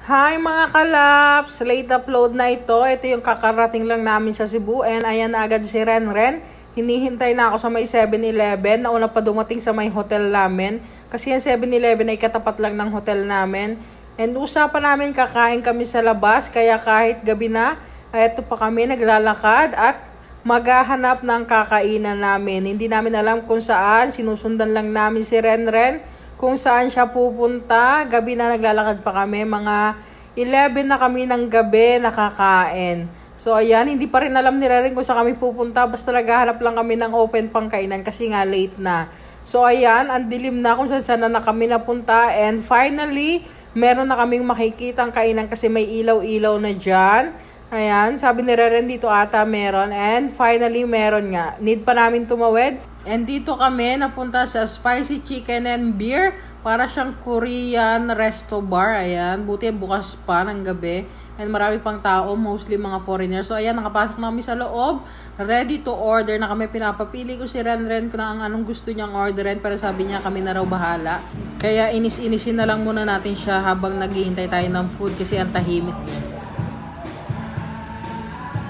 Hi mga kalaps! Late upload na ito. Ito yung kakarating lang namin sa Cebu. And ayan na agad si Renren. Hinihintay na ako sa may 7-Eleven. Nauna pa dumating sa may hotel namin. Kasi yung 7-Eleven ay katapat lang ng hotel namin. And usapan namin kakain kami sa labas. Kaya kahit gabi na, eto pa kami naglalakad at maghahanap ng kakainan namin. Hindi namin alam kung saan. Sinusundan lang namin si Renren kung saan siya pupunta. Gabi na naglalakad pa kami. Mga 11 na kami ng gabi nakakain. So ayan, hindi pa rin alam ni Renren kung saan kami pupunta. Basta naghahanap lang kami ng open pang kainan kasi nga late na. So ayan, ang dilim na kung saan na kami napunta. And finally, meron na kaming makikitang kainan kasi may ilaw-ilaw na dyan. Ayan, sabi ni Renren dito ata meron. And finally, meron nga. Need pa namin tumawid. And dito kami napunta sa Spicy Chicken and Beer. Para siyang Korean resto bar. Ayan, buti bukas pa ng gabi. And marami pang tao, mostly mga foreigners. So ayan, nakapasok na kami sa loob. Ready to order na kami. Pinapapili ko si Renren kung anong gusto niyang orderin. Pero sabi niya kami na raw bahala. Kaya inis-inisin na lang muna natin siya habang naghihintay tayo ng food kasi ang tahimik niya.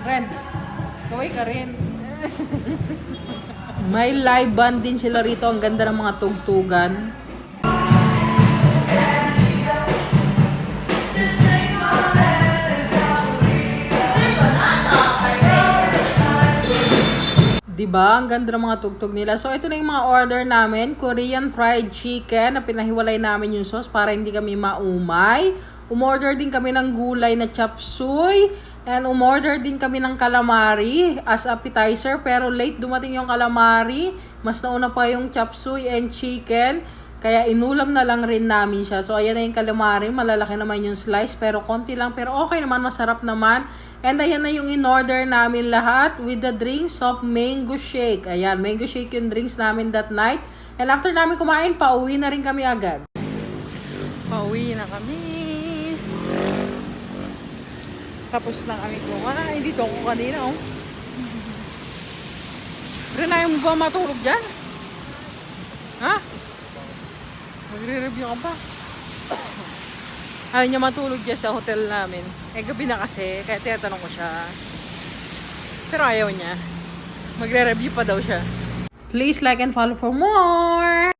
Ren, kaway ka rin. May live band din sila rito. Ang ganda ng mga tugtugan. Diba? Ang ganda ng mga tugtog nila. So, ito na yung mga order namin. Korean fried chicken na pinahiwalay namin yung sauce para hindi kami maumay. Umorder din kami ng gulay na chop suey. And umorder din kami ng calamari as appetizer. Pero late dumating yung calamari. Mas nauna pa yung chop suey and chicken. Kaya inulam na lang rin namin siya. So ayan na yung calamari. Malalaki naman yung slice. Pero konti lang. Pero okay naman. Masarap naman. And ayan na yung in-order namin lahat. With the drinks of mango shake. Ayan. Mango shake yung drinks namin that night. And after namin kumain, pauwi na rin kami agad. Pauwi na kami. Tapos na kami kumain. Dito ako kanina, oh. Ren, ayaw mo ba matulog dyan? Ha? Magre-review ka pa. Ayaw niya matulog dyan sa hotel namin. Eh, gabi na kasi. Kaya tinatanong ko siya. Pero ayaw niya. Magre-review pa daw siya. Please like and follow for more!